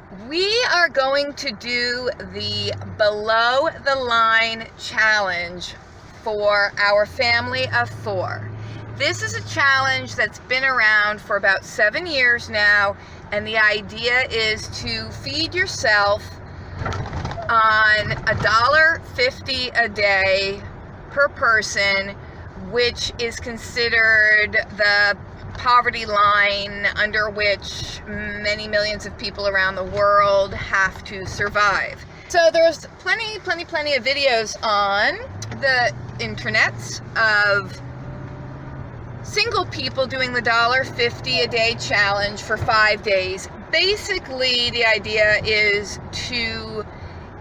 We are going to do the below the line challenge for our family of 4. This is a challenge that's been around for about 7 years now, and the idea is to feed yourself on $1.50 a day per person, which is considered the poverty line under which many millions of people around the world have to survive. So there's plenty of videos on the internets of single people doing the $1.50 a day challenge for 5 days. Basically, the idea is to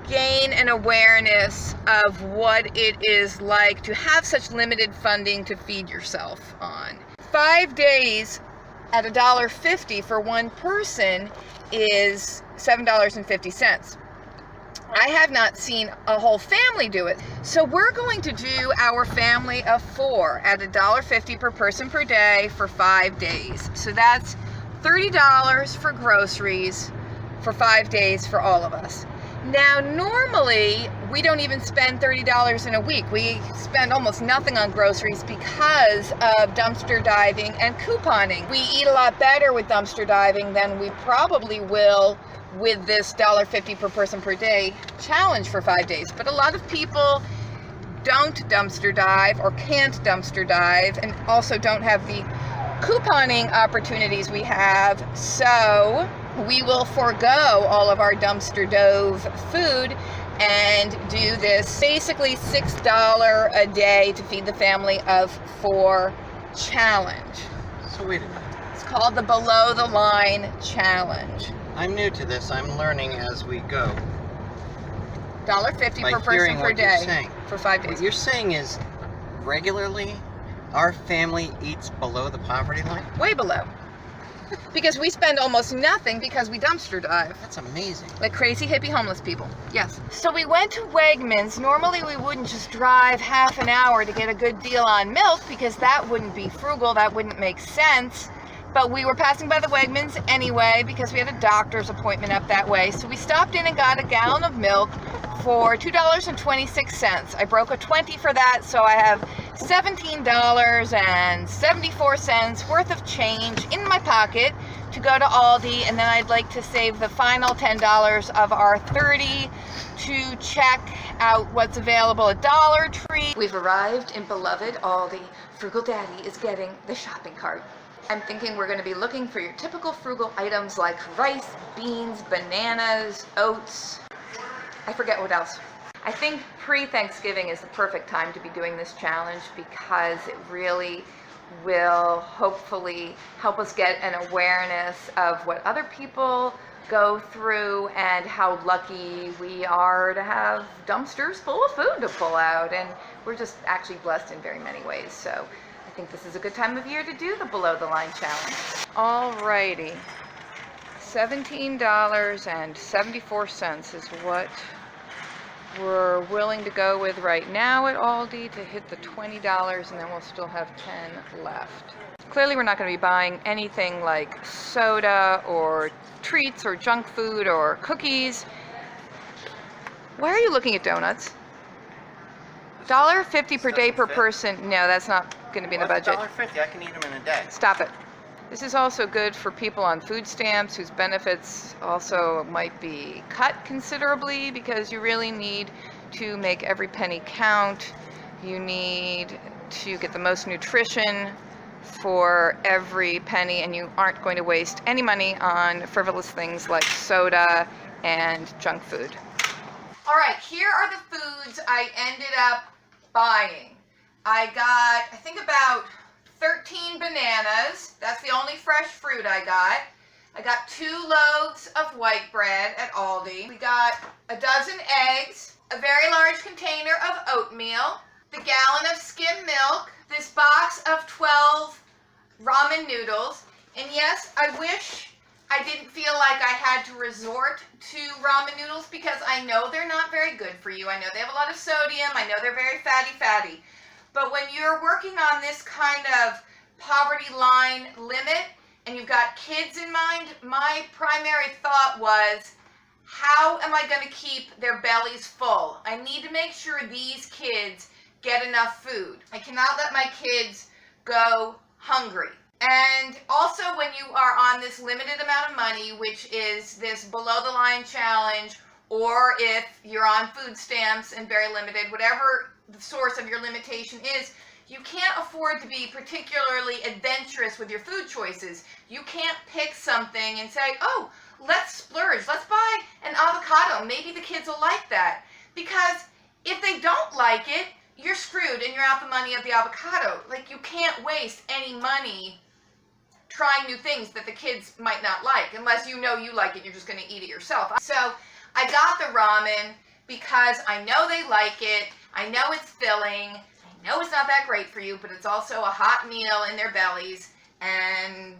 gain an awareness of what it is like to have such limited funding to feed yourself on. 5 days at $1.50 for one person is $7.50. I have not seen a whole family do it. So we're going to do our family of 4 at $1.50 per person per day for 5 days. So that's $30 for groceries for 5 days for all of us. Now, normally, we don't even spend $30 in a week. We spend almost nothing on groceries because of dumpster diving and couponing. We eat a lot better with dumpster diving than we probably will with this $1.50 per person per day challenge for 5 days. But a lot of people don't dumpster dive or can't dumpster dive and also don't have the couponing opportunities we have. So we will forego all of our dumpster dove food and do this basically $6 a day to feed the family of 4 challenge. So wait a minute. It's called the below the line challenge. I'm new to this. I'm learning as we go. $1.50 By per person hearing per what you're day saying. for 5 days. What you're saying is regularly our family eats below the poverty line? Way below. Because we spend almost nothing because we dumpster dive. That's amazing. Like crazy hippie homeless people. Yes. So we went to Wegmans. Normally we wouldn't just drive half an hour to get a good deal on milk because that wouldn't be frugal. That wouldn't make sense. But we were passing by the Wegmans anyway because we had a doctor's appointment up that way. So we stopped in and got a gallon of milk for $2.26. I broke a 20 for that, so I have $17.74 worth of change in my pocket to go to Aldi, and then I'd like to save the final $10 of our 30 to check out what's available at Dollar Tree. We've arrived in beloved Aldi. Frugal Daddy is getting the shopping cart. I'm thinking we're going to be looking for your typical frugal items like rice, beans, bananas, oats. I forget what else. I think pre-Thanksgiving is the perfect time to be doing this challenge because it really will hopefully help us get an awareness of what other people go through and how lucky we are to have dumpsters full of food to pull out. And we're just actually blessed in very many ways. So I think this is a good time of year to do the below the line challenge. Alrighty. $17.74 is what we're willing to go with right now at Aldi to hit the $20, and then we'll still have 10 left. Clearly we're not going to be buying anything like soda or treats or junk food or cookies. Why are you looking at donuts? $1.50 per day per person. No, that's not going to be in the budget. $1.50. I can eat them in a day. Stop it. This is also good for people on food stamps whose benefits also might be cut considerably because you really need to make every penny count. You need to get the most nutrition for every penny, and you aren't going to waste any money on frivolous things like soda and junk food. All right, here are the foods I ended up buying. I got, I think, about 13 bananas. That's the only fresh fruit I got. I got 2 loaves of white bread at Aldi. We got a dozen eggs, a very large container of oatmeal, the gallon of skim milk, this box of 12 ramen noodles. And yes, I wish I didn't feel like I had to resort to ramen noodles because I know they're not very good for you. I know they have a lot of sodium. I know they're very fatty. But when you're working on this kind of poverty line limit, and you've got kids in mind, my primary thought was, how am I going to keep their bellies full? I need to make sure these kids get enough food. I cannot let my kids go hungry. And also, when you are on this limited amount of money, which is this below the line challenge, or if you're on food stamps and very limited, whatever the source of your limitation is, you can't afford to be particularly adventurous with your food choices. You can't pick something and say, oh, let's splurge, let's buy an avocado, maybe the kids will like that. Because if they don't like it, you're screwed and you're out the money of the avocado. Like, you can't waste any money trying new things that the kids might not like, unless you know you like it, you're just going to eat it yourself. So I got the ramen because I know they like it, I know it's filling, I know it's not that great for you, but it's also a hot meal in their bellies, and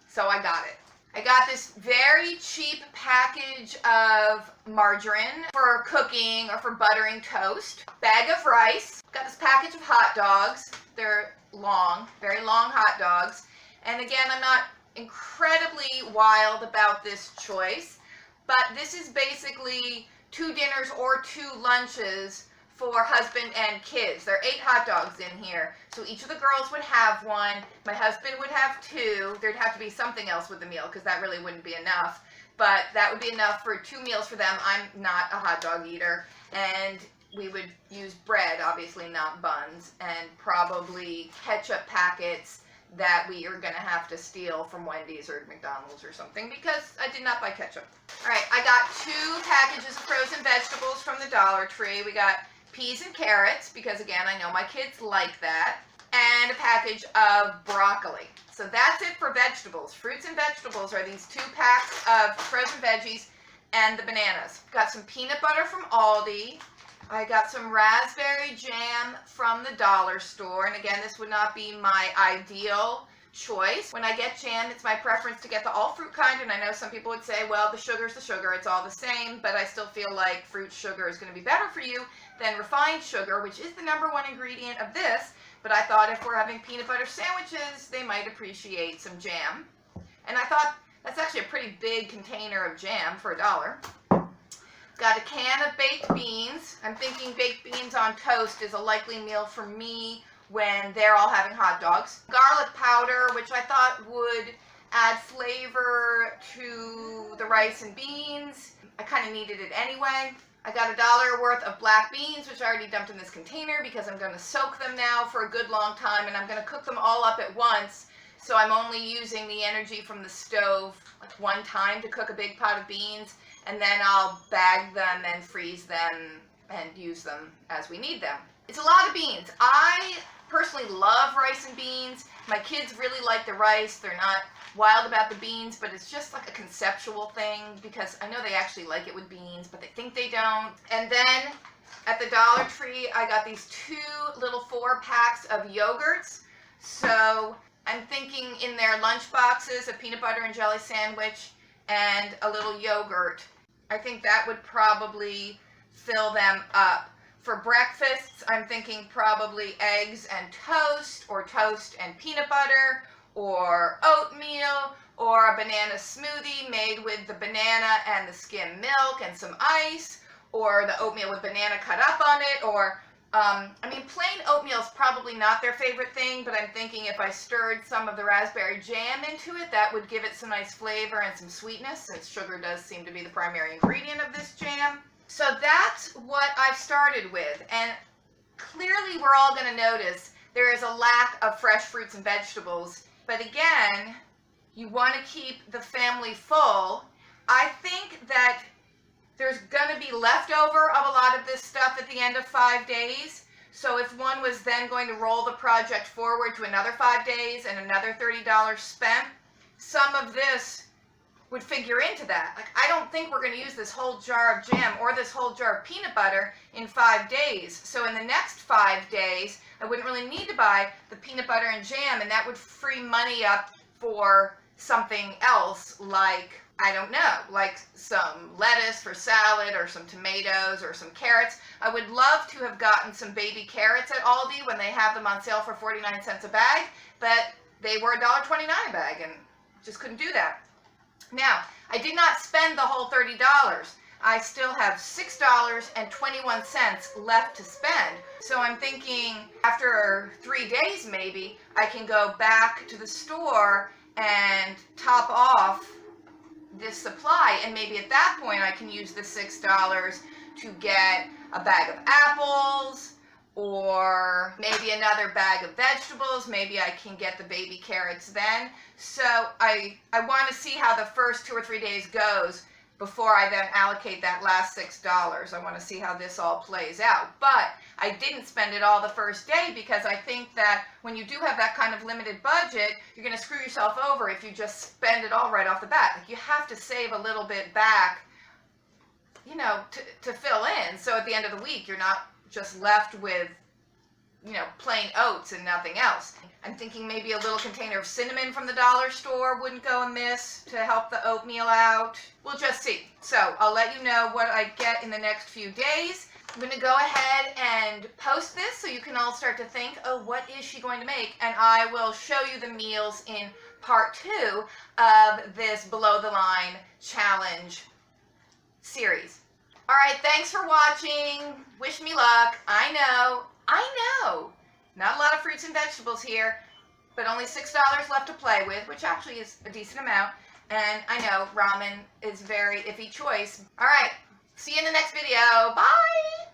so I got it. I got this very cheap package of margarine for cooking or for buttering toast. Bag of rice. Got this package of hot dogs. They're long, very long hot dogs. And again, I'm not incredibly wild about this choice, but this is basically 2 dinners or 2 lunches for husband and kids. There are 8 hot dogs in here, so each of the girls would have one. My husband would have 2. There'd have to be something else with the meal because that really wouldn't be enough, but that would be enough for 2 meals for them. I'm not a hot dog eater, and we would use bread, obviously not buns, and probably ketchup packets that we are going to have to steal from Wendy's or McDonald's or something, because I did not buy ketchup. All right, I got 2 packages of frozen vegetables from the Dollar Tree. We got peas and carrots, because again, I know my kids like that, and a package of broccoli. So that's it for vegetables. Fruits and vegetables are these 2 packs of frozen veggies and the bananas. Got some peanut butter from Aldi. I got some raspberry jam from the dollar store, and again, this would not be my ideal choice. When I get jam, it's my preference to get the all fruit kind, and I know some people would say, well, the sugar's the sugar, it's all the same, but I still feel like fruit sugar is going to be better for you than refined sugar, which is the #1 ingredient of this. But I thought if we're having peanut butter sandwiches, they might appreciate some jam. And I thought that's actually a pretty big container of jam for $1. Got a can of baked beans. I'm thinking baked beans on toast is a likely meal for me when they're all having hot dogs. Garlic powder, which I thought would add flavor to the rice and beans. I kind of needed it anyway. I got $1 worth of black beans, which I already dumped in this container because I'm going to soak them now for a good long time, and I'm going to cook them all up at once. So I'm only using the energy from the stove like 1 time to cook a big pot of beans, and then I'll bag them and freeze them and use them as we need them. It's a lot of beans. I personally love rice and beans. My kids really like the rice. They're not wild about the beans, but it's just like a conceptual thing because I know they actually like it with beans, but they think they don't. And then at the Dollar Tree, I got these 2 little 4 packs of yogurts. So I'm thinking in their lunch boxes, a peanut butter and jelly sandwich and a little yogurt. I think that would probably fill them up. For breakfasts, I'm thinking probably eggs and toast, or toast and peanut butter, or oatmeal, or a banana smoothie made with the banana and the skim milk and some ice, or the oatmeal with banana cut up on it, or plain oatmeal is probably not their favorite thing, but I'm thinking if I stirred some of the raspberry jam into it, that would give it some nice flavor and some sweetness, since sugar does seem to be the primary ingredient of this jam. So that's what I've started with, and clearly we're all going to notice there is a lack of fresh fruits and vegetables, but again, you want to keep the family full. I think that there's going to be leftover of a lot of this stuff at the end of 5 days. So if one was then going to roll the project forward to another 5 days and another $30 spent, some of this would figure into that. Like, I don't think we're going to use this whole jar of jam or this whole jar of peanut butter in 5 days. So in the next 5 days, I wouldn't really need to buy the peanut butter and jam, and that would free money up for something else, like, I don't know, like some lettuce for salad or some tomatoes or some carrots. I would love to have gotten some baby carrots at Aldi when they have them on sale for 49 cents a bag, but they were $1.29 a bag, and just couldn't do that. Now, I did not spend the whole $30. I still have $6.21 left to spend. So I'm thinking after 3 days maybe, I can go back to the store and top off this supply, and maybe at that point I can use the $6 to get a bag of apples, or maybe another bag of vegetables. Maybe I can get the baby carrots then. So I want to see how the first 2 or 3 days goes before I then allocate that last $6. I want to see how this all plays out. But I didn't spend it all the first day, because I think that when you do have that kind of limited budget, you're going to screw yourself over if you just spend it all right off the bat. Like, you have to save a little bit back, you know, to fill in. So at the end of the week, you're not just left with, you know, plain oats and nothing else. I'm thinking maybe a little container of cinnamon from the dollar store wouldn't go amiss to help the oatmeal out. We'll just see. So I'll let you know what I get in the next few days. I'm going to go ahead and post this so you can all start to think, oh, what is she going to make? And I will show you the meals in part 2 of this Below the Line challenge series. All right, thanks for watching. Wish me luck. I know, not a lot of fruits and vegetables here, but only $6 left to play with, which actually is a decent amount. And I know ramen is a very iffy choice. All right, see you in the next video. Bye.